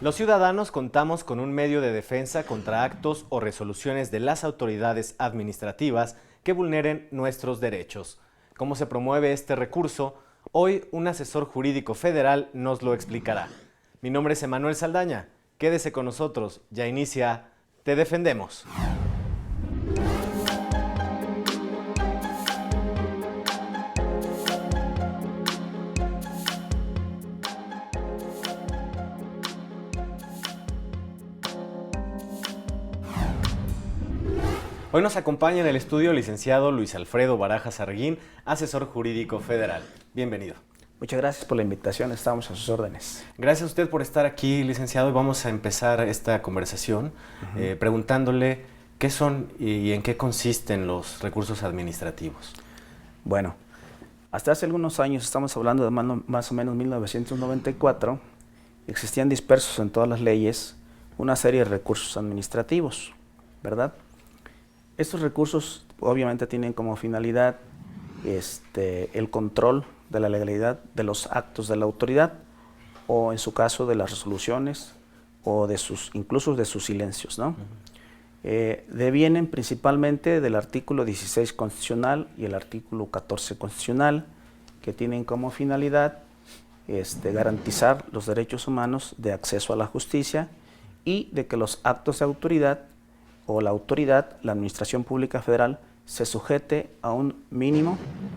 Los ciudadanos contamos con un medio de defensa contra actos o resoluciones de las autoridades administrativas que vulneren nuestros derechos. ¿Cómo se promueve este recurso? Hoy un asesor jurídico federal nos lo explicará. Mi nombre es Emanuel Saldaña. Quédese con nosotros. Ya inicia Te Defendemos. Hoy nos acompaña en el estudio el licenciado Luis Alfredo Barajas Arguín, asesor jurídico federal. Bienvenido. Muchas gracias por la invitación, estamos a sus órdenes. Gracias a usted por estar aquí, licenciado, y vamos a empezar esta conversación preguntándole qué son y en qué consisten los recursos administrativos. Bueno, hasta hace algunos años, estamos hablando de más o menos 1994, existían dispersos en todas las leyes una serie de recursos administrativos, ¿verdad? Estos recursos obviamente tienen como finalidad el control de la legalidad de los actos de la autoridad, o en su caso de las resoluciones, o incluso de sus silencios, ¿no? Devienen principalmente del artículo 16 constitucional y el artículo 14 constitucional, que tienen como finalidad garantizar los derechos humanos de acceso a la justicia y de que los actos de autoridad o la autoridad, la Administración Pública Federal, se sujete a un mínimo,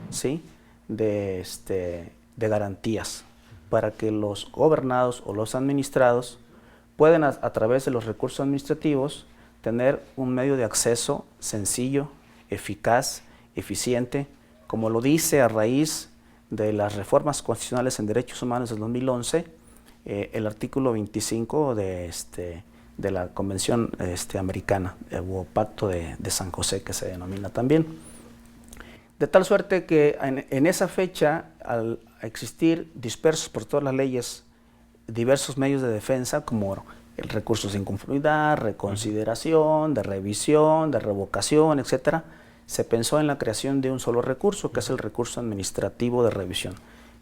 ¿sí?, de garantías para que los gobernados o los administrados puedan a través de los recursos administrativos tener un medio de acceso sencillo, eficaz, eficiente, como lo dice a raíz de las reformas constitucionales en derechos humanos del 2011, el artículo 25 de la Convención Americana, o Pacto de San José, que se denomina también. De tal suerte que en esa fecha, al existir dispersos por todas las leyes diversos medios de defensa, como el recursos de inconformidad, reconsideración, de revisión, de revocación, etc., se pensó en la creación de un solo recurso, que es el recurso administrativo de revisión,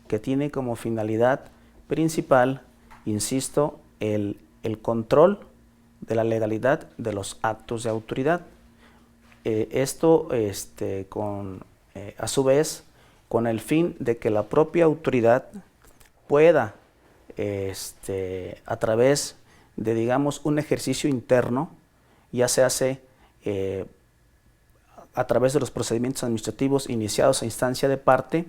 que tiene como finalidad principal, insisto, el control de la legalidad de los actos de autoridad. A su vez, con el fin de que la propia autoridad pueda, a través de, digamos, un ejercicio interno, ya se hace a través de los procedimientos administrativos iniciados a instancia de parte,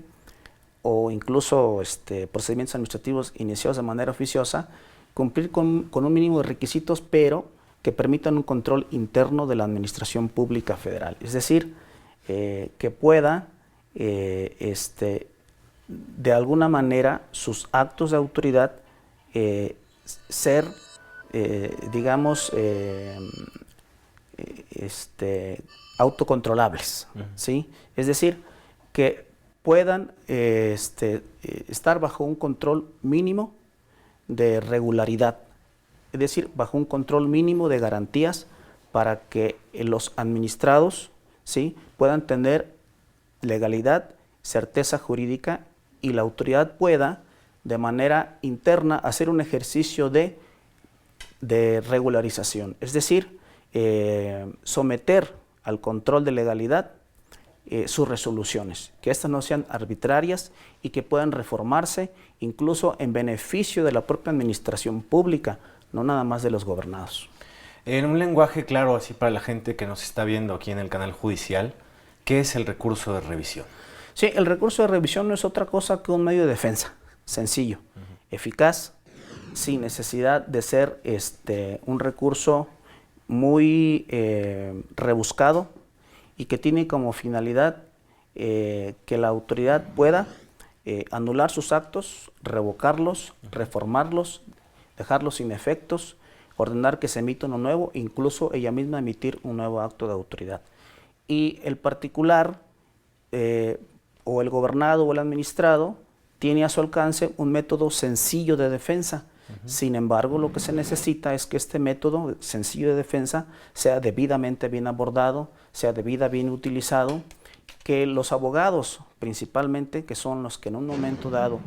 o incluso procedimientos administrativos iniciados de manera oficiosa, cumplir con un mínimo de requisitos, pero que permitan un control interno de la Administración Pública Federal. Es decir, que pueda, de alguna manera, sus actos de autoridad ser, digamos, autocontrolables, ¿sí? Es decir, que puedan estar bajo un control mínimo de regularidad, es decir, bajo un control mínimo de garantías para que los administrados, ¿sí?, puedan tener legalidad, certeza jurídica, y la autoridad pueda de manera interna hacer un ejercicio de regularización, es decir, someter al control de legalidad sus resoluciones, que éstas no sean arbitrarias y que puedan reformarse incluso en beneficio de la propia administración pública, no nada más de los gobernados. En un lenguaje claro, así para la gente que nos está viendo aquí en el canal judicial, ¿qué es el recurso de revisión? Sí, el recurso de revisión no es otra cosa que un medio de defensa, sencillo, eficaz, sin necesidad de ser un recurso muy rebuscado, y que tiene como finalidad que la autoridad pueda anular sus actos, revocarlos, reformarlos, dejarlos sin efectos, ordenar que se emita uno nuevo, incluso ella misma emitir un nuevo acto de autoridad. Y el particular, o el gobernado o el administrado, tiene a su alcance un método sencillo de defensa. Sin embargo, lo que se necesita es que este método sencillo de defensa sea debidamente bien abordado, sea debidamente bien utilizado, que los abogados principalmente, que son los que en un momento dado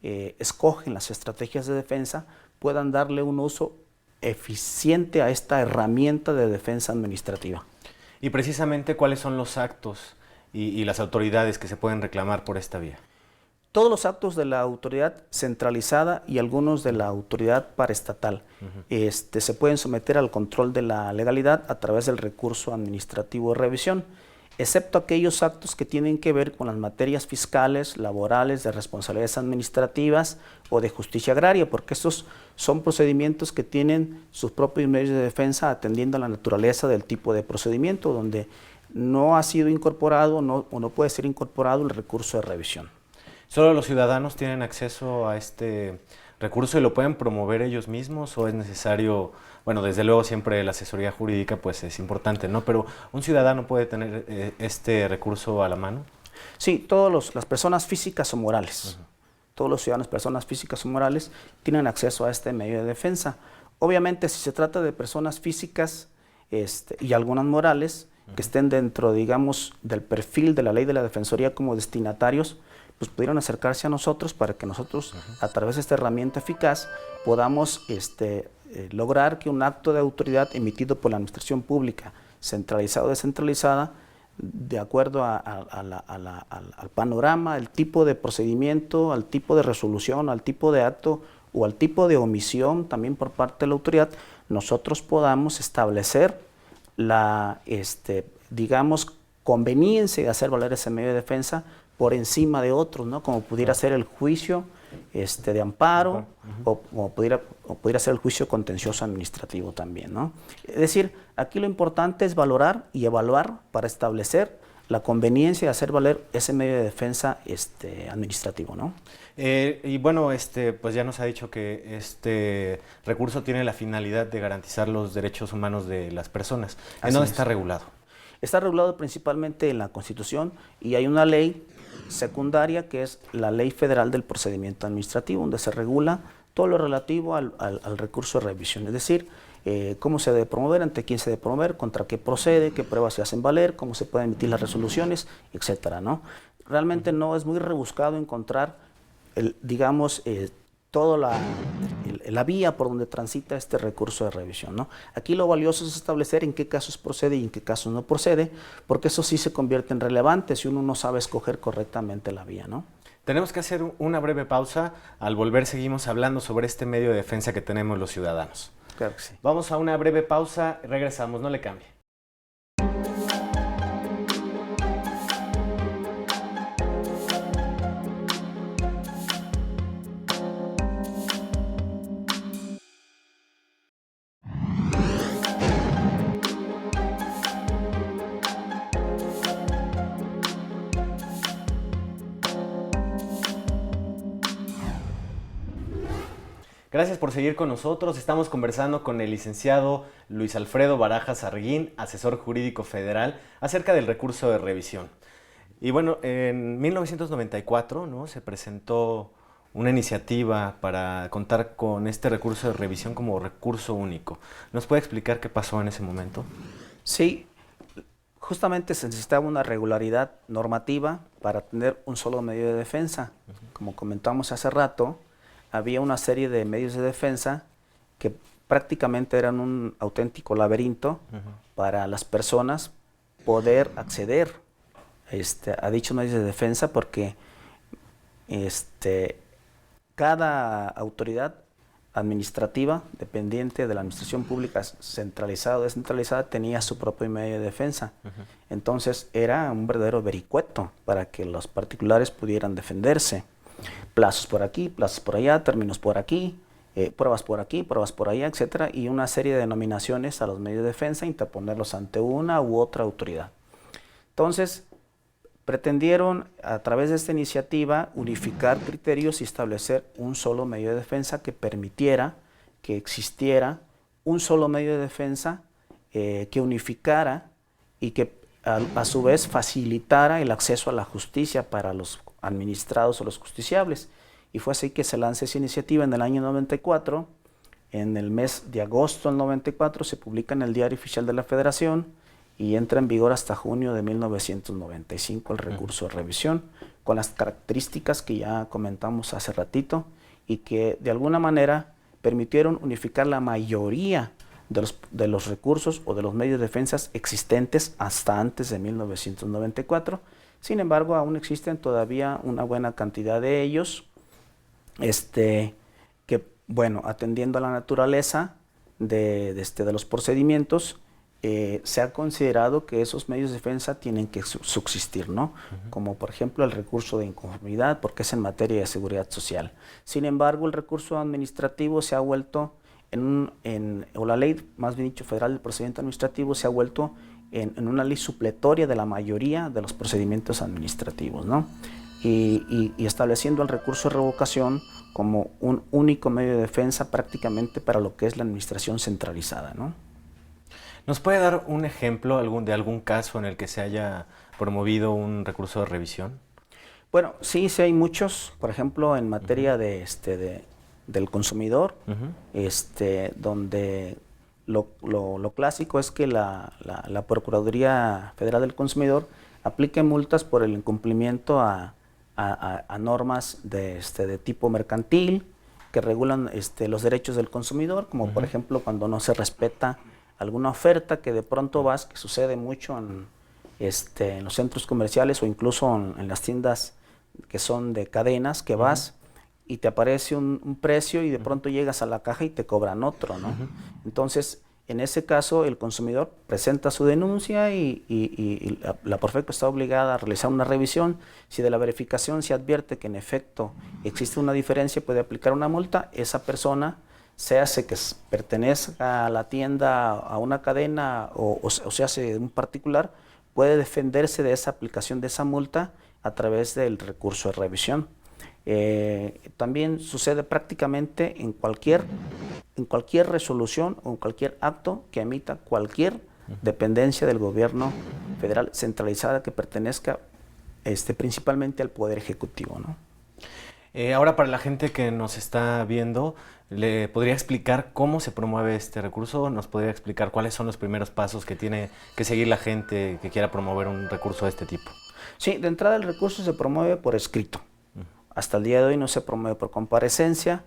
escogen las estrategias de defensa, puedan darle un uso eficiente a esta herramienta de defensa administrativa. Y precisamente, ¿cuáles son los actos y las autoridades que se pueden reclamar por esta vía? Todos los actos de la autoridad centralizada y algunos de la autoridad paraestatal se pueden someter al control de la legalidad a través del recurso administrativo de revisión, excepto aquellos actos que tienen que ver con las materias fiscales, laborales, de responsabilidades administrativas o de justicia agraria, porque estos son procedimientos que tienen sus propios medios de defensa atendiendo a la naturaleza del tipo de procedimiento, donde no ha sido incorporado o no puede ser incorporado el recurso de revisión. ¿Solo los ciudadanos tienen acceso a este recurso y lo pueden promover ellos mismos o es necesario, bueno, desde luego siempre la asesoría jurídica pues es importante, ¿no? Pero ¿un ciudadano puede tener este recurso a la mano? Sí, todas las personas físicas o morales, todos los ciudadanos, personas físicas o morales, tienen acceso a este medio de defensa. Obviamente, si se trata de personas físicas y algunas morales, que estén dentro, digamos, del perfil de la ley de la Defensoría como destinatarios, pues pudieron acercarse a nosotros para que nosotros, a través de esta herramienta eficaz, podamos lograr que un acto de autoridad emitido por la administración pública, centralizada o descentralizada, de acuerdo al panorama, al tipo de procedimiento, al tipo de resolución, al tipo de acto o al tipo de omisión también por parte de la autoridad, nosotros podamos establecer la, digamos, conveniencia de hacer valer ese medio de defensa por encima de otros, ¿no? Como pudiera ser el juicio de amparo o pudiera ser el juicio contencioso administrativo también, ¿no? Es decir, aquí lo importante es valorar y evaluar para establecer la conveniencia de hacer valer ese medio de defensa administrativo, ¿no? Y bueno, pues ya nos ha dicho que este recurso tiene la finalidad de garantizar los derechos humanos de las personas. ¿En dónde está regulado? Está regulado principalmente en la Constitución y hay una ley secundaria que es la Ley Federal del Procedimiento Administrativo, donde se regula todo lo relativo al recurso de revisión, es decir, cómo se debe promover, ante quién se debe promover, contra qué procede, qué pruebas se hacen valer, cómo se pueden emitir las resoluciones, etcétera, ¿no? Realmente no es muy rebuscado encontrar, digamos, toda la vía por donde transita este recurso de revisión, ¿no? Aquí lo valioso es establecer en qué casos procede y en qué casos no procede, porque eso sí se convierte en relevante si uno no sabe escoger correctamente la vía, ¿no? Tenemos que hacer una breve pausa. Al volver seguimos hablando sobre este medio de defensa que tenemos los ciudadanos. Claro que sí. Vamos a una breve pausa, regresamos, no le cambie. Gracias por seguir con nosotros. Estamos conversando con el licenciado Luis Alfredo Barajas Arguín, asesor jurídico federal, acerca del recurso de revisión. Y bueno, en 1994, ¿no?, se presentó una iniciativa para contar con este recurso de revisión como recurso único. ¿Nos puede explicar qué pasó en ese momento? Sí, justamente se necesitaba una regularidad normativa para tener un solo medio de defensa. Como comentamos hace rato, había una serie de medios de defensa que prácticamente eran un auténtico laberinto para las personas poder acceder a dichos medios de defensa, porque cada autoridad administrativa dependiente de la administración pública centralizada o descentralizada tenía su propio medio de defensa. Entonces era un verdadero vericueto para que los particulares pudieran defenderse. Plazos por aquí, plazos por allá, términos por aquí, pruebas por aquí, pruebas por allá, etcétera, y una serie de denominaciones a los medios de defensa, interponerlos ante una u otra autoridad. Entonces, pretendieron a través de esta iniciativa unificar criterios y establecer un solo medio de defensa que permitiera que existiera un solo medio de defensa que unificara y que a su vez facilitara el acceso a la justicia para los administrados o los justiciables. Y fue así que se lanza esa iniciativa en el año 94. En el mes de agosto del 94 se publica en el Diario Oficial de la Federación y entra en vigor hasta junio de 1995 el recurso de revisión, con las características que ya comentamos hace ratito y que de alguna manera permitieron unificar la mayoría de los recursos o de los medios de defensa existentes hasta antes de 1994. Sin embargo, aún existen todavía una buena cantidad de ellos, que, bueno, atendiendo a la naturaleza de los procedimientos, se ha considerado que esos medios de defensa tienen que subsistir, ¿no? Como por ejemplo el recurso de inconformidad, porque es en materia de seguridad social. Sin embargo, el recurso administrativo se ha vuelto o la ley, más bien dicho, federal del procedimiento administrativo, se ha vuelto en una ley supletoria de la mayoría de los procedimientos administrativos, ¿no? Y estableciendo el recurso de revocación como un único medio de defensa prácticamente para lo que es la administración centralizada, ¿no? ¿Nos puede dar un ejemplo de algún caso en el que se haya promovido un recurso de revisión? Bueno, sí hay muchos, por ejemplo, en materia del consumidor, donde lo clásico es que la Procuraduría Federal del Consumidor aplique multas por el incumplimiento a normas de tipo mercantil que regulan los derechos del consumidor, como por ejemplo cuando no se respeta alguna oferta que de pronto que sucede mucho en los centros comerciales o incluso en las tiendas que son de cadenas, que vas y te aparece un precio y de pronto llegas a la caja y te cobran otro, ¿no? Entonces, en ese caso, el consumidor presenta su denuncia y la Profeco está obligada a realizar una revisión. Si de la verificación se advierte que en efecto existe una diferencia, puede aplicar una multa. Esa persona, se hace que pertenezca a la tienda, a una cadena o se hace un particular, puede defenderse de esa aplicación de esa multa a través del recurso de revisión. También sucede prácticamente en cualquier resolución o en cualquier acto que emita cualquier dependencia del gobierno federal centralizada que pertenezca principalmente al Poder Ejecutivo, ¿no? Ahora, para la gente que nos está viendo, ¿le podría explicar cómo se promueve este recurso? ¿Nos podría explicar cuáles son los primeros pasos que tiene que seguir la gente que quiera promover un recurso de este tipo? Sí, de entrada el recurso se promueve por escrito. Hasta el día de hoy no se promueve por comparecencia,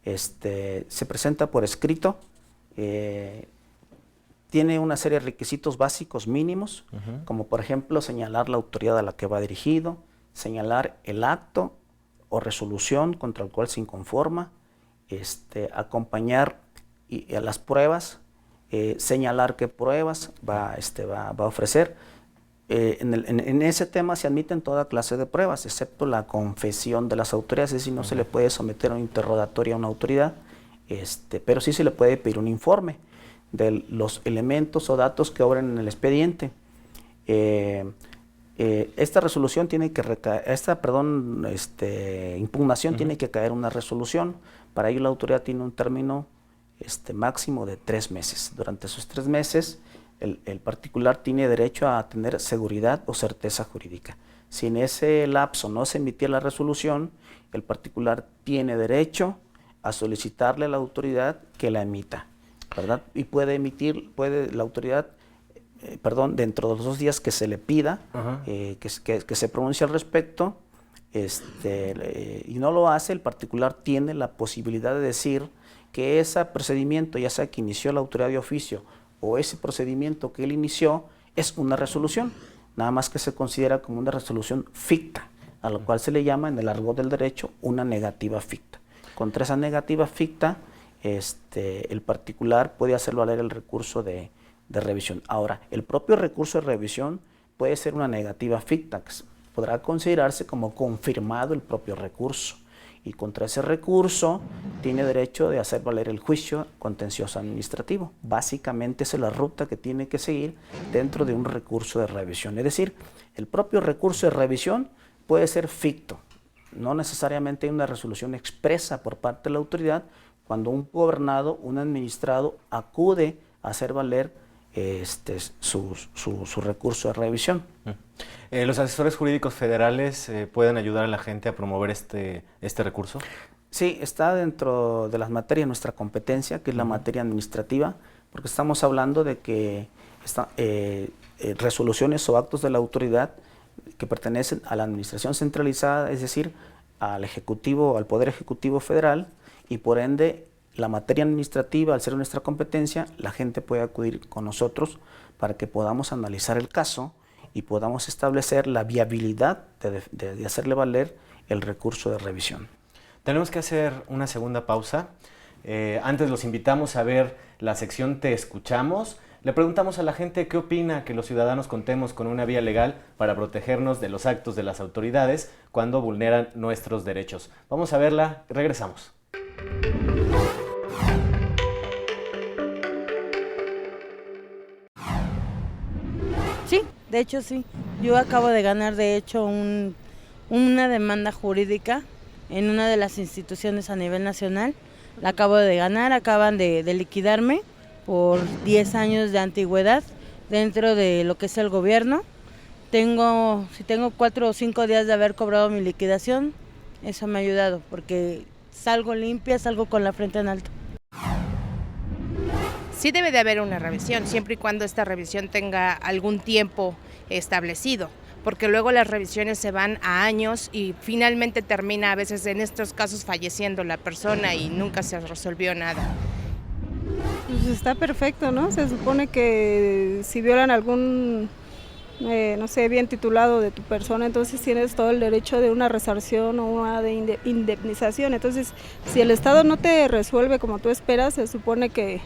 se presenta por escrito, tiene una serie de requisitos básicos mínimos, como por ejemplo señalar la autoridad a la que va dirigido, señalar el acto o resolución contra el cual se inconforma, acompañar a las pruebas, señalar qué pruebas va a ofrecer. En ese tema se admiten toda clase de pruebas, excepto la confesión de las autoridades, es decir, no se le puede someter a un interrogatorio a una autoridad, pero sí se le puede pedir un informe de los elementos o datos que obran en el expediente. Esta resolución tiene que impugnación tiene que caer una resolución. Para ello la autoridad tiene un término máximo de 3 meses. Durante esos 3 meses el particular tiene derecho a tener seguridad o certeza jurídica. Si en ese lapso no se emitió la resolución, el particular tiene derecho a solicitarle a la autoridad que la emita, ¿verdad? Y puede la autoridad, dentro de los 2 días que se le pida, que se pronuncie al respecto, y no lo hace, el particular tiene la posibilidad de decir que ese procedimiento, ya sea que inició la autoridad de oficio o ese procedimiento que él inició, es una resolución, nada más que se considera como una resolución ficta, a lo cual se le llama en el argot del derecho una negativa ficta. Contra esa negativa ficta, el particular puede hacerlo valer el recurso de revisión. Ahora, el propio recurso de revisión puede ser una negativa ficta, que podrá considerarse como confirmado el propio recurso. Y contra ese recurso tiene derecho de hacer valer el juicio contencioso administrativo. Básicamente esa es la ruta que tiene que seguir dentro de un recurso de revisión. Es decir, el propio recurso de revisión puede ser ficto. No necesariamente hay una resolución expresa por parte de la autoridad cuando un gobernado, un administrado acude a hacer valer su recurso de revisión. ¿Los asesores jurídicos federales pueden ayudar a la gente a promover este recurso? Sí, está dentro de las materias de nuestra competencia, que es la materia administrativa, porque estamos hablando de que resoluciones o actos de la autoridad que pertenecen a la administración centralizada, es decir, al Ejecutivo, al Poder Ejecutivo Federal, y por ende la materia administrativa, al ser nuestra competencia, la gente puede acudir con nosotros para que podamos analizar el caso y podamos establecer la viabilidad de hacerle valer el recurso de revisión. Tenemos que hacer una segunda pausa. Antes los invitamos a ver la sección Te Escuchamos. Le preguntamos a la gente qué opina que los ciudadanos contemos con una vía legal para protegernos de los actos de las autoridades cuando vulneran nuestros derechos. Vamos a verla, regresamos. Sí, de hecho sí. Yo acabo de ganar, de hecho, una demanda jurídica en una de las instituciones a nivel nacional. La acabo de ganar, acaban de liquidarme por 10 años de antigüedad dentro de lo que es el gobierno. Si tengo 4 o 5 días de haber cobrado mi liquidación, eso me ha ayudado porque salgo limpia, salgo con la frente en alto. Sí debe de haber una revisión, siempre y cuando esta revisión tenga algún tiempo establecido, porque luego las revisiones se van a años y finalmente termina a veces en estos casos falleciendo la persona y nunca se resolvió nada. Pues está perfecto, ¿no? Se supone que si violan algún, no sé, bien titulado de tu persona, entonces tienes todo el derecho de una resarción o una de indemnización. Entonces, si el Estado no te resuelve como tú esperas, se supone que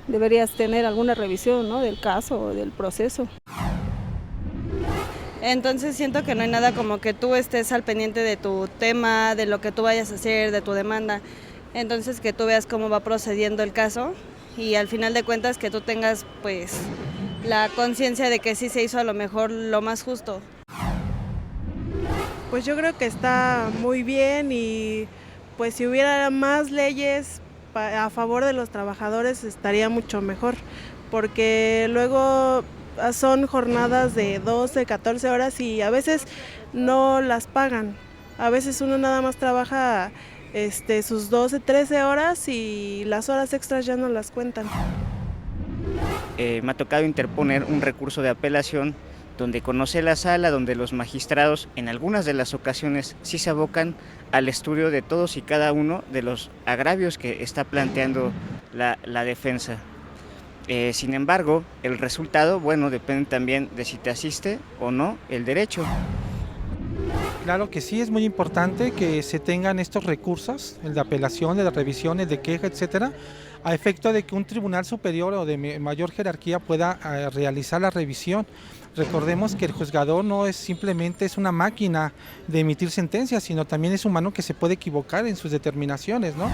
deberías tener alguna revisión, ¿no?, del caso o del proceso. Entonces siento que no hay nada como que tú estés al pendiente de tu tema, de lo que tú vayas a hacer, de tu demanda. Entonces que tú veas cómo va procediendo el caso y al final de cuentas que tú tengas pues la conciencia de que sí se hizo a lo mejor lo más justo. Pues yo creo que está muy bien y pues si hubiera más leyes a favor de los trabajadores estaría mucho mejor, porque luego son jornadas de 12, 14 horas y a veces no las pagan. A veces uno nada más trabaja sus 12, 13 horas y las horas extras ya no las cuentan. Me ha tocado interponer un recurso de apelación donde conoce la sala, donde los magistrados en algunas de las ocasiones sí se abocan al estudio de todos y cada uno de los agravios que está planteando la defensa. Sin embargo, el resultado, bueno, depende también de si te asiste o no el derecho. Claro que sí, es muy importante que se tengan estos recursos, el de apelación, el de revisión, el de queja, etcétera, a efecto de que un tribunal superior o de mayor jerarquía pueda realizar la revisión. Recordemos que el juzgador no es simplemente una máquina de emitir sentencias, sino también es humano que se puede equivocar en sus determinaciones, ¿no?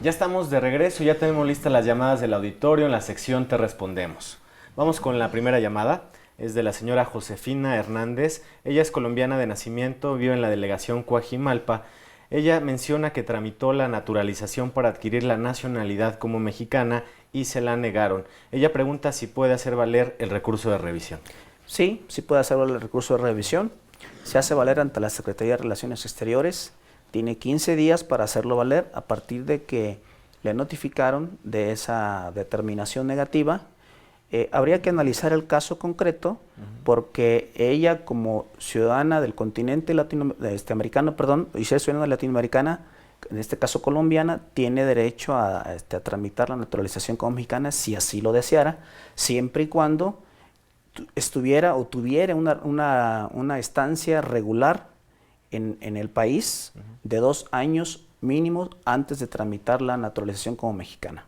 Ya estamos de regreso, ya tenemos listas las llamadas del auditorio en la sección Te Respondemos. Vamos con la primera llamada, es de la señora Josefina Hernández. Ella es colombiana de nacimiento, vive en la delegación Coajimalpa. Ella menciona que tramitó la naturalización para adquirir la nacionalidad como mexicana y se la negaron. Ella pregunta si puede hacer valer el recurso de revisión. Sí, sí puede hacer valer el recurso de revisión. Se hace valer ante la Secretaría de Relaciones Exteriores. Tiene 15 días para hacerlo valer a partir de que le notificaron de esa determinación negativa. Habría que analizar el caso concreto porque ella como ciudadana del continente americano, y ser ciudadana latinoamericana, en este caso colombiana, tiene derecho a tramitar la naturalización como mexicana si así lo deseara, siempre y cuando estuviera o tuviera una estancia regular en el país de 2 años mínimo antes de tramitar la naturalización como mexicana.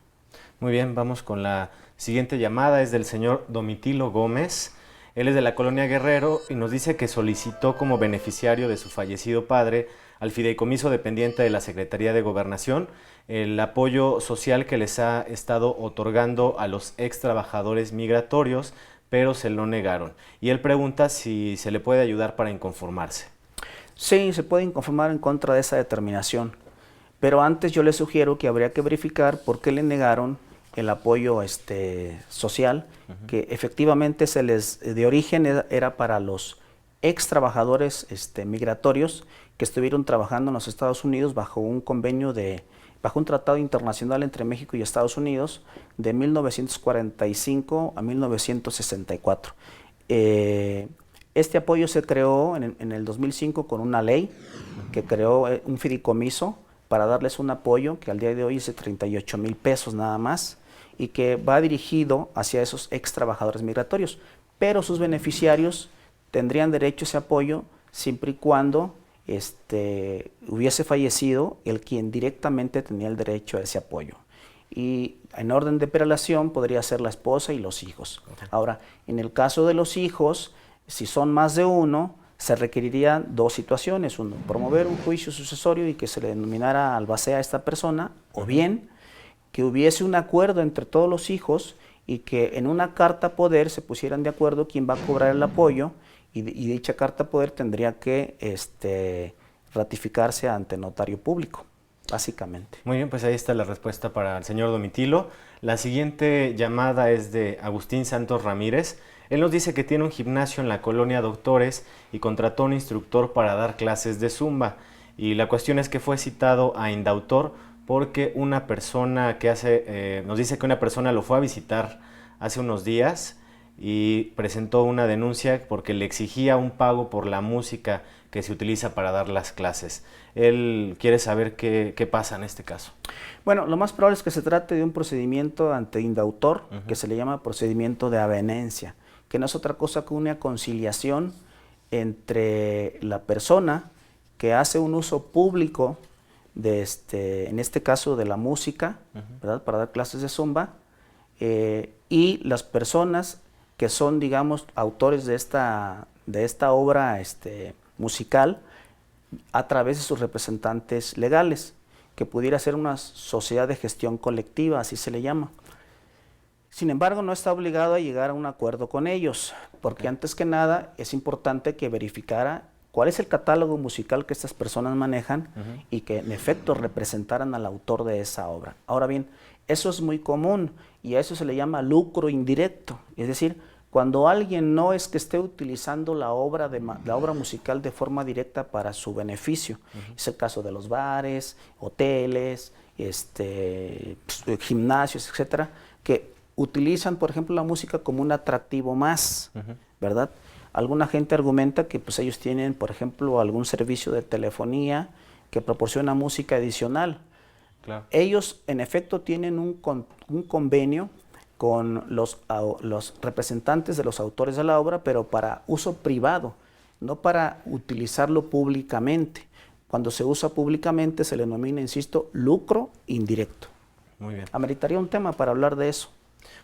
Muy bien, vamos con la siguiente llamada, es del señor Domitilo Gómez. Él es de la colonia Guerrero y nos dice que solicitó como beneficiario de su fallecido padre al fideicomiso dependiente de la Secretaría de Gobernación el apoyo social que les ha estado otorgando a los ex trabajadores migratorios, pero se lo negaron. Y él pregunta si se le puede ayudar para inconformarse. Sí, se puede inconformar en contra de esa determinación, pero antes yo le sugiero que habría que verificar por qué le negaron el apoyo social, que efectivamente de origen era para los ex trabajadores migratorios que estuvieron trabajando en los Estados Unidos bajo un convenio bajo un tratado internacional entre México y Estados Unidos de 1945 a 1964. Este apoyo se creó en el 2005 con una ley que creó un fideicomiso para darles un apoyo que al día de hoy es de 38,000 pesos nada más, y que va dirigido hacia esos ex trabajadores migratorios, pero sus beneficiarios tendrían derecho a ese apoyo siempre y cuando hubiese fallecido el quien directamente tenía el derecho a ese apoyo. Y en orden de prelación podría ser la esposa y los hijos. Ahora, en el caso de los hijos, si son más de uno, se requerirían dos situaciones: uno, promover un juicio sucesorio y que se le denominara albacea a esta persona, o bien que hubiese un acuerdo entre todos los hijos y que en una carta poder se pusieran de acuerdo quién va a cobrar el apoyo, y dicha carta poder tendría que ratificarse ante notario público, básicamente. Muy bien, pues ahí está la respuesta para el señor Domitilo. La siguiente llamada es de Agustín Santos Ramírez. Él nos dice que tiene un gimnasio en la colonia Doctores y contrató un instructor para dar clases de zumba. Y la cuestión es que fue citado a indautor porque una persona nos dice que una persona lo fue a visitar hace unos días y presentó una denuncia porque le exigía un pago por la música que se utiliza para dar las clases. Él quiere saber qué pasa en este caso. Bueno, lo más probable es que se trate de un procedimiento ante indautor, que se le llama procedimiento de avenencia, que no es otra cosa que una conciliación entre la persona que hace un uso público en este caso de la música, ¿verdad?, para dar clases de zumba, y las personas que son, digamos, autores de esta obra musical a través de sus representantes legales, que pudiera ser una sociedad de gestión colectiva, así se le llama. Sin embargo, no está obligado a llegar a un acuerdo con ellos, porque antes que nada es importante que verificara cuál es el catálogo musical que estas personas manejan y que en efecto representaran al autor de esa obra. Ahora bien, eso es muy común y a eso se le llama lucro indirecto, es decir, cuando alguien no es que esté utilizando la obra musical de forma directa para su beneficio. Es el caso de los bares, hoteles, gimnasios, etcétera, que utilizan, por ejemplo, la música como un atractivo más, ¿verdad? Alguna gente argumenta que pues ellos tienen, por ejemplo, algún servicio de telefonía que proporciona música adicional. Claro. Ellos, en efecto, tienen un convenio con los representantes de los autores de la obra, pero para uso privado, no para utilizarlo públicamente. Cuando se usa públicamente se le denomina, insisto, lucro indirecto. Muy bien. Ameritaría un tema para hablar de eso.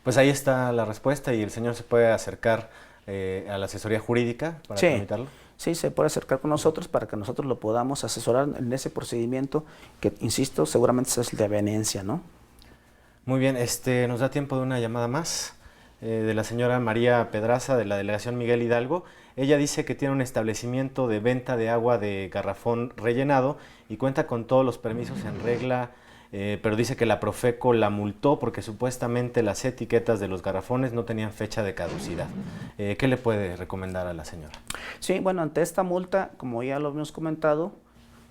Pues ahí está la respuesta y el señor se puede acercar a la asesoría jurídica para tramitarlo. Sí, se puede acercar con nosotros para que nosotros lo podamos asesorar en ese procedimiento que, insisto, seguramente es el de avenencia, ¿no? Muy bien, nos da tiempo de una llamada más de la señora María Pedraza de la delegación Miguel Hidalgo. Ella dice que tiene un establecimiento de venta de agua de garrafón rellenado y cuenta con todos los permisos en regla, pero dice que la Profeco la multó porque supuestamente las etiquetas de los garrafones no tenían fecha de caducidad. ¿Qué le puede recomendar a la señora? Sí, bueno, ante esta multa, como ya lo habíamos comentado,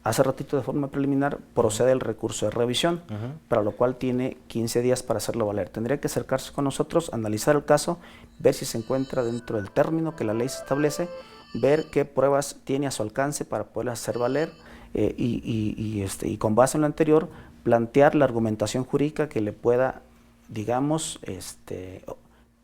hace ratito de forma preliminar procede el recurso de revisión, para lo cual tiene 15 días para hacerlo valer. Tendría que acercarse con nosotros, analizar el caso, ver si se encuentra dentro del término que la ley se establece, ver qué pruebas tiene a su alcance para poderlas hacer valer y con base en lo anterior, plantear la argumentación jurídica que le pueda, digamos,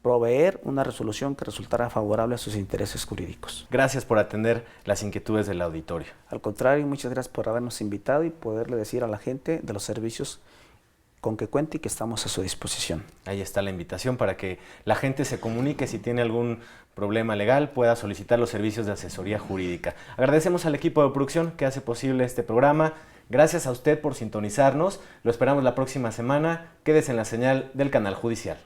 proveer una resolución que resultara favorable a sus intereses jurídicos. Gracias por atender las inquietudes del auditorio. Al contrario, muchas gracias por habernos invitado y poderle decir a la gente de los servicios con que cuente y que estamos a su disposición. Ahí está la invitación para que la gente se comunique si tiene algún problema legal, pueda solicitar los servicios de asesoría jurídica. Agradecemos al equipo de producción que hace posible este programa. Gracias a usted por sintonizarnos. Lo esperamos la próxima semana. Quédese en la señal del Canal Judicial.